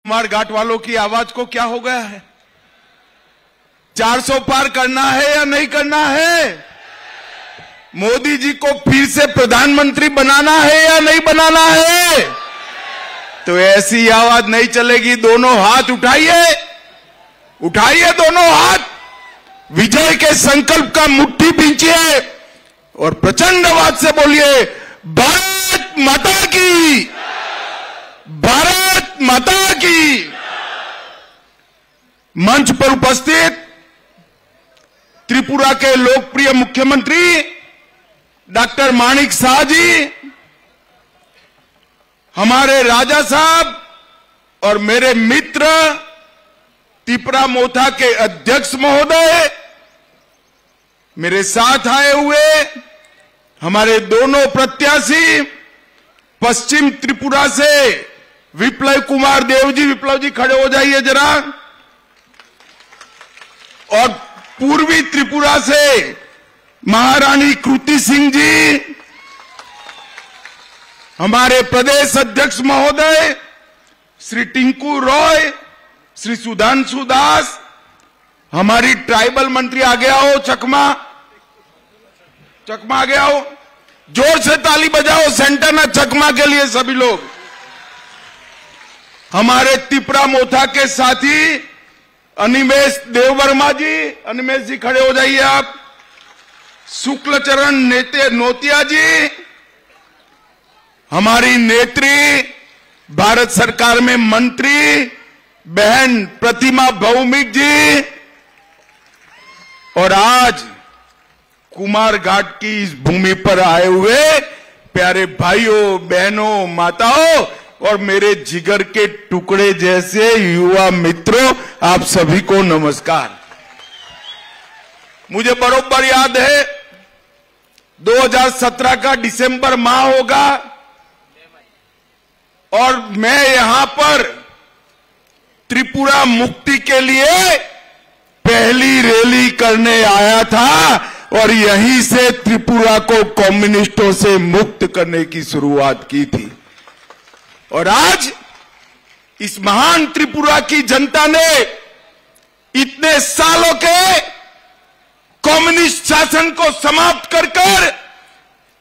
कुमार घाट वालों की आवाज को क्या हो गया है? 400 पार करना है या नहीं करना है? मोदी जी को फिर से प्रधानमंत्री बनाना है या नहीं बनाना है? तो ऐसी आवाज नहीं चलेगी। दोनों हाथ उठाइए, उठाइए दोनों हाथ, विजय के संकल्प का मुट्ठी भींचिए और प्रचंड आवाज से बोलिए, भारत माता की, भारत माता की। मंच पर उपस्थित त्रिपुरा के लोकप्रिय मुख्यमंत्री डॉक्टर माणिक शाह जी, हमारे राजा साहब और मेरे मित्र तिपरा मोथा के अध्यक्ष महोदय, मेरे साथ आए हुए हमारे दोनों प्रत्याशी पश्चिम त्रिपुरा से विप्लव कुमार देव जी, विप्लव जी खड़े हो जाइए जरा, और पूर्वी त्रिपुरा से महारानी कृति सिंह जी, हमारे प्रदेश अध्यक्ष महोदय श्री टिंकू रॉय, श्री सुधांशु दास, हमारी ट्राइबल मंत्री आ गया हो, चकमा आ गया हो, जोर से ताली बजाओ सेंटर चकमा के लिए सभी लोग। हमारे तिपरा मोथा के साथी अनिमेश देववर्मा जी, अनिमेश जी खड़े हो जाइए आप, शुक्ल चरण नोतिया जी, हमारी नेत्री भारत सरकार में मंत्री बहन प्रतिमा भौमिक जी, और आज कुमार घाट की इस भूमि पर आए हुए प्यारे भाइयों बहनों माताओं और मेरे जिगर के टुकड़े जैसे युवा मित्रों, आप सभी को नमस्कार। मुझे बरोबर याद है 2017 का दिसंबर माह होगा और मैं यहां पर त्रिपुरा मुक्ति के लिए पहली रैली करने आया था और यहीं से त्रिपुरा को कम्युनिस्टों से मुक्त करने की शुरुआत की थी। और आज इस महान त्रिपुरा की जनता ने इतने सालों के कम्युनिस्ट शासन को समाप्त कर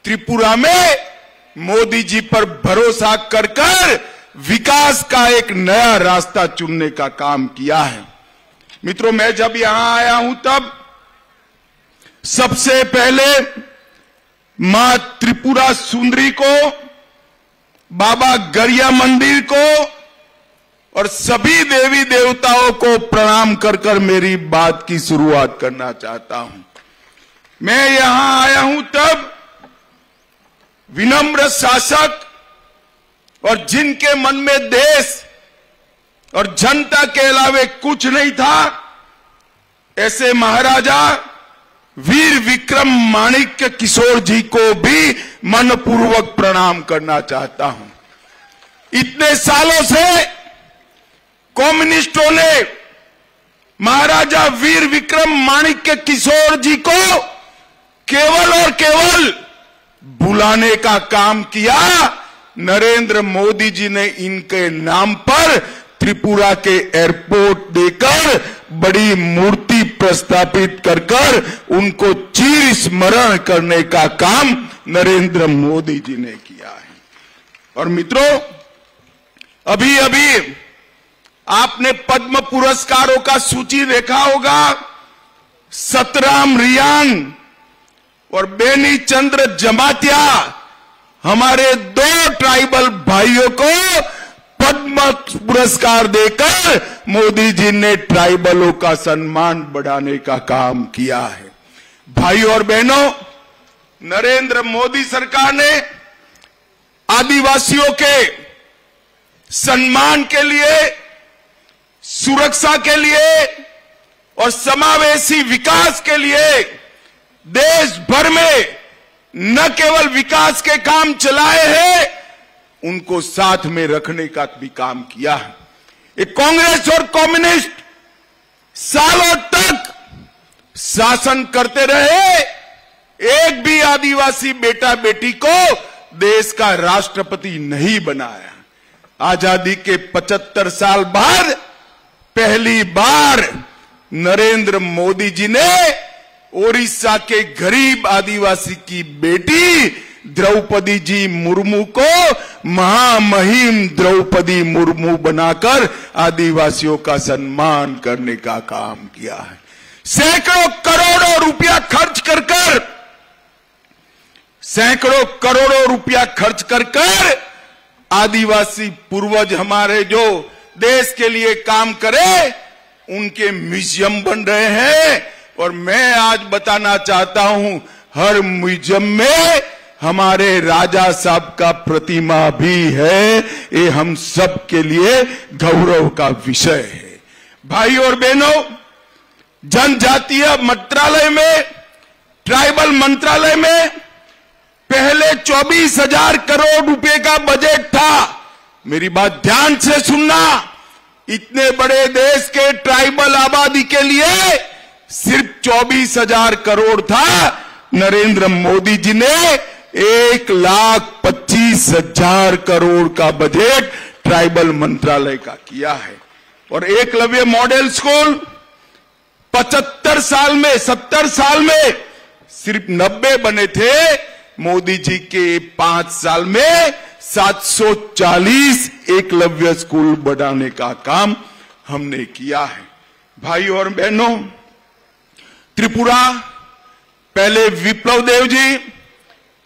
त्रिपुरा में मोदी जी पर भरोसा कर विकास का एक नया रास्ता चुनने का काम किया है। मित्रों, मैं जब यहां आया हूं तब सबसे पहले मां त्रिपुरा सुंदरी को, बाबा गरिया मंदिर को और सभी देवी देवताओं को प्रणाम कर मेरी बात की शुरुआत करना चाहता हूं। मैं यहां आया हूं तब विनम्र शासक और जिनके मन में देश और जनता के अलावे कुछ नहीं था, ऐसे महाराजा वीर विक्रम माणिक्य किशोर जी को भी मनपूर्वक प्रणाम करना चाहता हूं। इतने सालों से कम्युनिस्टों ने महाराजा वीर विक्रम माणिक्य किशोर जी को केवल और केवल बुलाने का काम किया। नरेंद्र मोदी जी ने इनके नाम पर त्रिपुरा के एयरपोर्ट देकर बड़ी मूर्ति प्रस्थापित कर उनको चिर स्मरण करने का काम नरेंद्र मोदी जी ने किया है। और मित्रों, अभी अभी आपने पद्म पुरस्कारों का सूची देखा होगा। सतराम रियान और बेनी चंद्र जमातिया, हमारे 2 ट्राइबल भाइयों को पद्म पुरस्कार देकर मोदी जी ने ट्राइबलों का सम्मान बढ़ाने का काम किया है। भाइयों और बहनों, नरेंद्र मोदी सरकार ने आदिवासियों के सम्मान के लिए, सुरक्षा के लिए और समावेशी विकास के लिए देश भर में न केवल विकास के काम चलाए हैं, उनको साथ में रखने का भी काम किया है। एक कांग्रेस और कम्युनिस्ट सालों तक शासन करते रहे, एक भी आदिवासी बेटा बेटी को देश का राष्ट्रपति नहीं बनाया। आजादी के 75 साल बाद पहली बार नरेंद्र मोदी जी ने ओडिशा के गरीब आदिवासी की बेटी द्रौपदी जी मुर्मू को महामहिम द्रौपदी मुर्मू बनाकर आदिवासियों का सम्मान करने का काम किया है। सैकड़ों करोड़ों रुपया खर्च कर सैकड़ों करोड़ों रुपया खर्च कर आदिवासी पूर्वज हमारे जो देश के लिए काम करे उनके म्यूजियम बन रहे हैं। और मैं आज बताना चाहता हूं हर म्यूजियम में हमारे राजा साहब का प्रतिमा भी है। ये हम सब के लिए गौरव का विषय है। भाई और बहनों, जनजातीय मंत्रालय में, ट्राइबल मंत्रालय में पहले 24,000 करोड़ रुपए का बजट था। मेरी बात ध्यान से सुनना, इतने बड़े देश के ट्राइबल आबादी के लिए सिर्फ 24,000 करोड़ था। नरेंद्र मोदी जी ने 1,25,000 करोड़ का बजट ट्राइबल मंत्रालय का किया है। और एकलव्य मॉडल स्कूल 70 साल में सिर्फ 90 बने थे। मोदी जी के 5 साल में 740 एकलव्य स्कूल बनाने का काम हमने किया है। भाई और बहनों, त्रिपुरा पहले विप्लव देव जी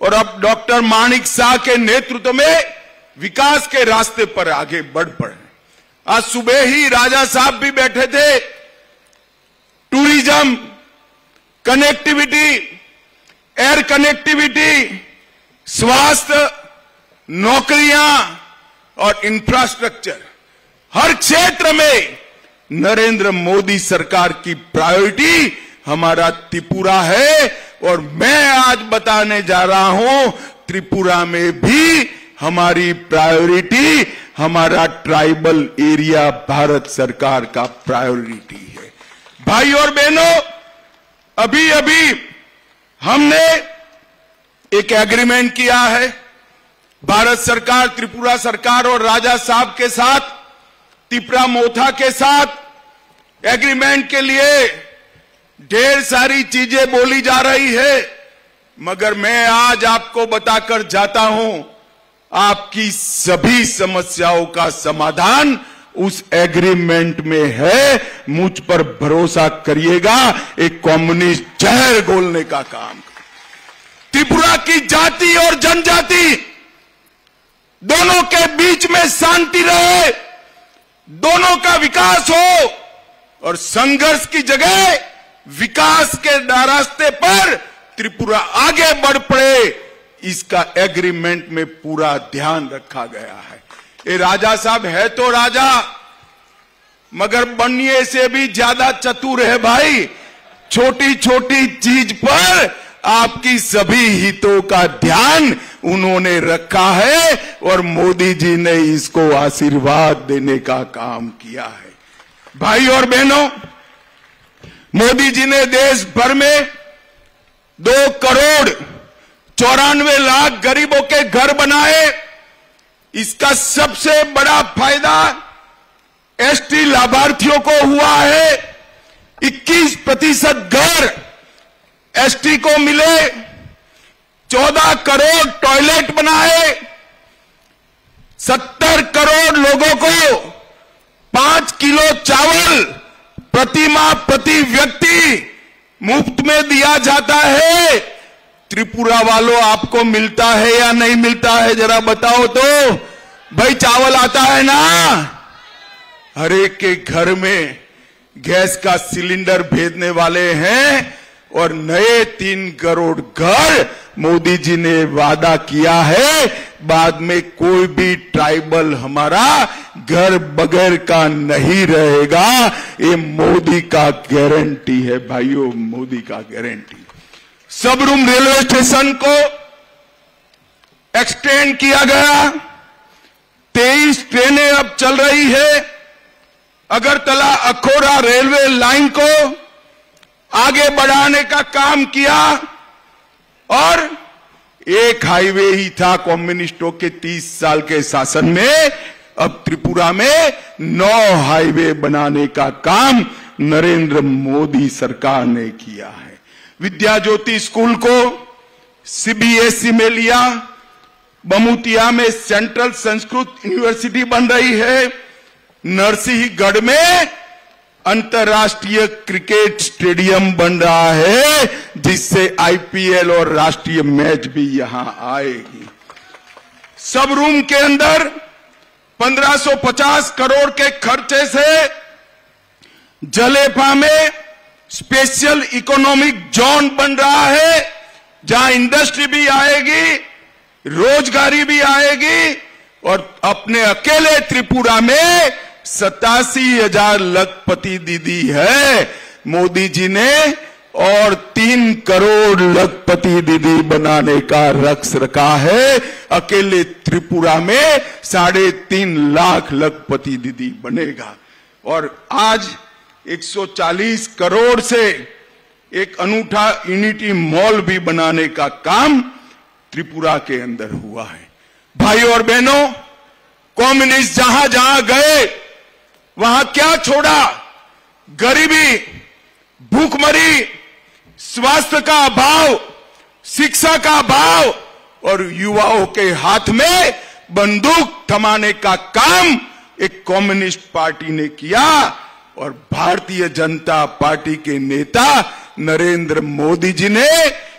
और अब डॉक्टर माणिक शाह के नेतृत्व में विकास के रास्ते पर आगे बढ़ पड़े। आज सुबह ही राजा साहब भी बैठे थे। टूरिज्म, कनेक्टिविटी, एयर कनेक्टिविटी, स्वास्थ्य, नौकरियां और इंफ्रास्ट्रक्चर, हर क्षेत्र में नरेंद्र मोदी सरकार की प्रायोरिटी हमारा त्रिपुरा है। और मैं आज बताने जा रहा हूं त्रिपुरा में भी हमारी प्रायोरिटी हमारा ट्राइबल एरिया भारत सरकार का प्रायोरिटी है। भाई और बहनों, अभी अभी हमने एक एग्रीमेंट किया है भारत सरकार, त्रिपुरा सरकार और राजा साहब के साथ, तिपरा मोथा के साथ। एग्रीमेंट के लिए ढेर सारी चीजें बोली जा रही है, मगर मैं आज आपको बताकर जाता हूं आपकी सभी समस्याओं का समाधान उस एग्रीमेंट में है। मुझ पर भरोसा करिएगा, एक कम्युनिस्ट जहर घोलने का काम। त्रिपुरा की जाति और जनजाति दोनों के बीच में शांति रहे, दोनों का विकास हो और संघर्ष की जगह विकास के रास्ते पर त्रिपुरा आगे बढ़ पड़े, इसका एग्रीमेंट में पूरा ध्यान रखा गया है। ये राजा साहब है तो राजा, मगर बनने से भी ज्यादा चतुर है भाई। छोटी छोटी चीज पर आपकी सभी हितों का ध्यान उन्होंने रखा है और मोदी जी ने इसको आशीर्वाद देने का काम किया है। भाई और बहनों, मोदी जी ने देश भर में 2,94,00,000 गरीबों के घर बनाए। इसका सबसे बड़ा फायदा एसटी लाभार्थियों को हुआ है। 21% घर एसटी को मिले, 14 करोड़ टॉयलेट बनाए, 70 करोड़ लोगों को 5 किलो चावल प्रति माह प्रति व्यक्ति मुफ्त में दिया जाता है। त्रिपुरा वालों, आपको मिलता है या नहीं मिलता है जरा बताओ तो। भाई चावल आता है ना? हर एक के घर में गैस का सिलेंडर भेजने वाले हैं और नए 3 करोड़ घर मोदी जी ने वादा किया है। बाद में कोई भी ट्राइबल हमारा घर बगैर का नहीं रहेगा। ये मोदी का गारंटी है भाइयों, मोदी का गारंटी। सबरूम रेलवे स्टेशन को एक्सटेंड किया गया। 23 ट्रेनें अब चल रही है। अगरतला अखौरा रेलवे लाइन को आगे बढ़ाने का काम किया और एक हाईवे ही था कम्युनिस्टों के 30 साल के शासन में। अब त्रिपुरा में 9 हाईवे बनाने का काम नरेंद्र मोदी सरकार ने किया है। विद्या ज्योति स्कूल को सीबीएसई में लिया, बमुतिया में सेंट्रल संस्कृत यूनिवर्सिटी बन रही है, नरसिंहगढ़ में अंतर्राष्ट्रीय क्रिकेट स्टेडियम बन रहा है जिससे आईपीएल और राष्ट्रीय मैच भी यहां आएगी। सब रूम के अंदर 1550 करोड़ के खर्चे से जलेफा में स्पेशल इकोनॉमिक जोन बन रहा है जहां इंडस्ट्री भी आएगी, रोजगारी भी आएगी और अपने अकेले त्रिपुरा में 87,000 लखपति दीदी है मोदी जी ने और 3 करोड़ लखपति दीदी बनाने का लक्ष्य रखा है। अकेले त्रिपुरा में 3.5 लाख लखपति दीदी बनेगा और आज 140 करोड़ से एक अनूठा यूनिटी मॉल भी बनाने का काम त्रिपुरा के अंदर हुआ है। भाई और बहनों, कम्युनिस्ट जहां जहां गए वहां क्या छोड़ा? गरीबी, भूखमरी, स्वास्थ्य का अभाव, शिक्षा का अभाव और युवाओं के हाथ में बंदूक थमाने का काम एक कम्युनिस्ट पार्टी ने किया और भारतीय जनता पार्टी के नेता नरेंद्र मोदी जी ने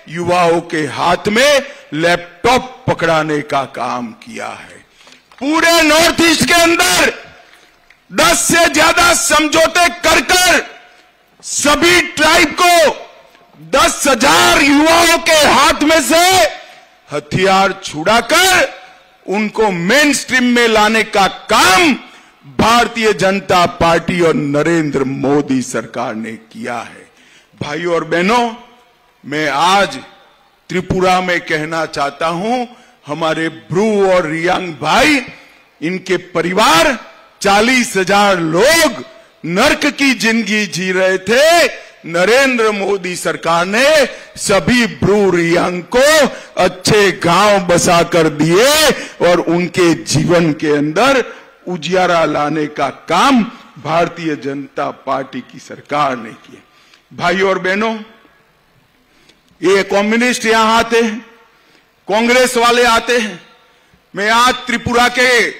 युवाओं के हाथ में लैपटॉप पकड़ाने का काम किया है। पूरे नॉर्थ ईस्ट के अंदर 10 से ज्यादा समझौते कर सभी ट्राइब को 10,000 युवाओं के हाथ में से हथियार छुड़ाकर उनको मेन स्ट्रीम में लाने का काम भारतीय जनता पार्टी और नरेंद्र मोदी सरकार ने किया है। भाइयों और बहनों, मैं आज त्रिपुरा में कहना चाहता हूं, हमारे ब्रू और रियांग भाई, इनके परिवार 40,000 लोग नर्क की जिंदगी जी रहे थे। नरेंद्र मोदी सरकार ने सभी ब्रू रियांग को अच्छे गांव बसा कर दिए और उनके जीवन के अंदर उजियारा लाने का काम भारतीय जनता पार्टी की सरकार ने किया। भाइयों और बहनों, ये कम्युनिस्ट यहां आते हैं, कांग्रेस वाले आते हैं। मैं आज त्रिपुरा के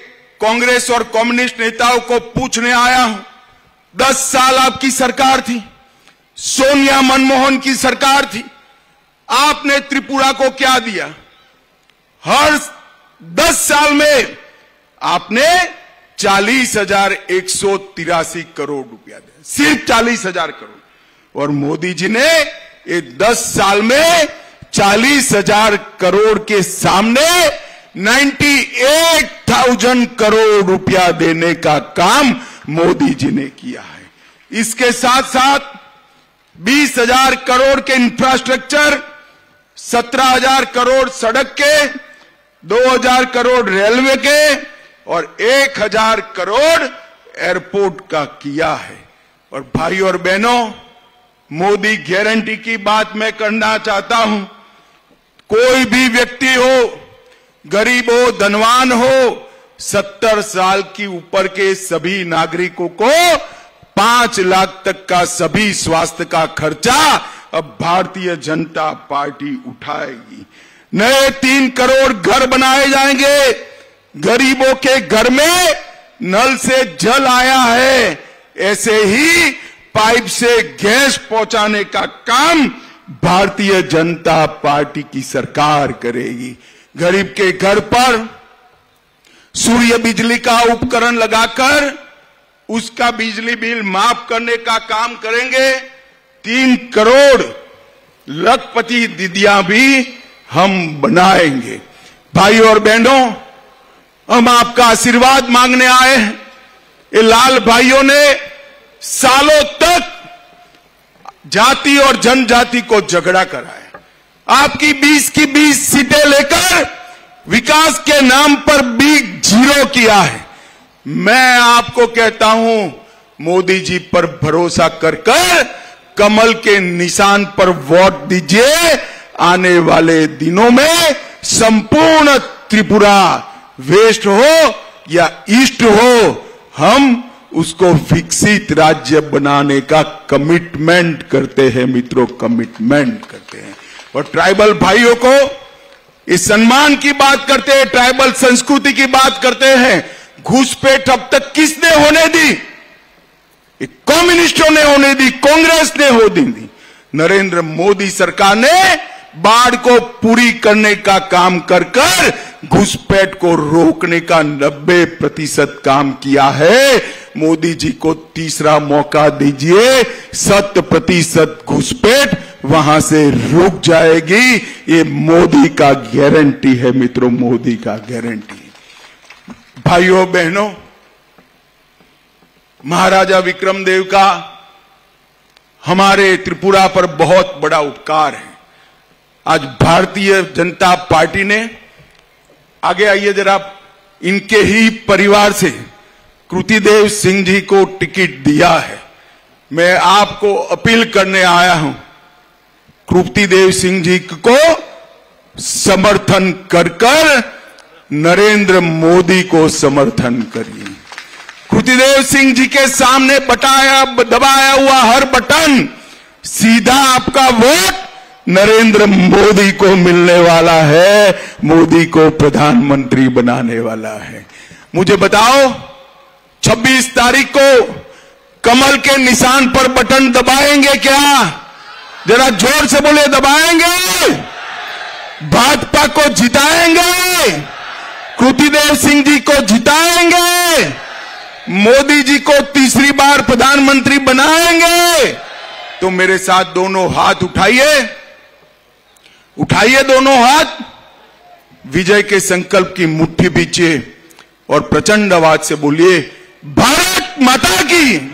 कांग्रेस और कम्युनिस्ट नेताओं को पूछने आया हूं, 10 साल आपकी सरकार थी, सोनिया मनमोहन की सरकार थी, आपने त्रिपुरा को क्या दिया? हर 10 साल में आपने 40,183 करोड़ रुपया दिया, सिर्फ 40,000 करोड़। और मोदी जी ने ये 10 साल में 40,000 करोड़ के सामने 98,000 करोड़ रुपया देने का काम मोदी जी ने किया है। इसके साथ साथ 20,000 करोड़ के इंफ्रास्ट्रक्चर, 17,000 करोड़ सड़क के, 2,000 करोड़ रेलवे के और 1,000 करोड़ एयरपोर्ट का किया है। और भाई और बहनों, मोदी गारंटी की बात मैं करना चाहता हूं, कोई भी व्यक्ति हो, गरीब हो, धनवान हो, 70 साल की ऊपर के सभी नागरिकों को 5 लाख तक का सभी स्वास्थ्य का खर्चा अब भारतीय जनता पार्टी उठाएगी। नए 3 करोड़ घर बनाए जाएंगे। गरीबों के घर में नल से जल आया है, ऐसे ही पाइप से गैस पहुंचाने का काम भारतीय जनता पार्टी की सरकार करेगी। गरीब के घर पर सूर्य बिजली का उपकरण लगाकर उसका बिजली बिल माफ करने का काम करेंगे। 3 करोड़ लखपति दीदियां भी हम बनाएंगे। भाई और बहनों, हम आपका आशीर्वाद मांगने आए हैं। ये लाल भाइयों ने सालों तक जाति और जनजाति को झगड़ा कराया। आपकी 20 की 20 सीटें लेकर विकास के नाम पर बिग जीरो किया है। मैं आपको कहता हूं, मोदी जी पर भरोसा कर कमल के निशान पर वोट दीजिए। आने वाले दिनों में संपूर्ण त्रिपुरा वेस्ट हो या ईस्ट हो, हम उसको विकसित राज्य बनाने का कमिटमेंट करते हैं मित्रों, कमिटमेंट करते हैं। और ट्राइबल भाइयों को इस सम्मान की बात करते हैं, ट्राइबल संस्कृति की बात करते हैं। घुसपैठ अब तक किसने होने दी? कम्युनिस्टों ने होने दी, कांग्रेस ने होने दी। नरेंद्र मोदी सरकार ने बाढ़ को पूरी करने का काम कर घुसपैठ को रोकने का 90% काम किया है। मोदी जी को तीसरा मौका दीजिए, 100% घुसपैठ वहां से रुक जाएगी। ये मोदी का गारंटी है मित्रों, मोदी का गारंटी। भाइयों बहनों, महाराजा विक्रमदेव का हमारे त्रिपुरा पर बहुत बड़ा उपकार है। आज भारतीय जनता पार्टी ने, आगे आइए जरा, इनके ही परिवार से कृतिदेव सिंह जी को टिकट दिया है। मैं आपको अपील करने आया हूं, कृतिदेव सिंह जी को समर्थन कर नरेंद्र मोदी को समर्थन करिए। कृतिदेव सिंह जी के सामने दबाया हुआ हर बटन सीधा आपका वोट नरेंद्र मोदी को मिलने वाला है, मोदी को प्रधानमंत्री बनाने वाला है। मुझे बताओ, 26 तारीख को कमल के निशान पर बटन दबाएंगे क्या? जरा जोर से बोले, दबाएंगे? भाजपा को जिताएंगे? कृतिदेव सिंह जी को जिताएंगे? मोदी जी को तीसरी बार प्रधानमंत्री बनाएंगे? तो मेरे साथ दोनों हाथ उठाइए, उठाइए दोनों हाथ, विजय के संकल्प की मुट्ठी बीचिए और प्रचंड आवाज से बोलिए, भारत माता की।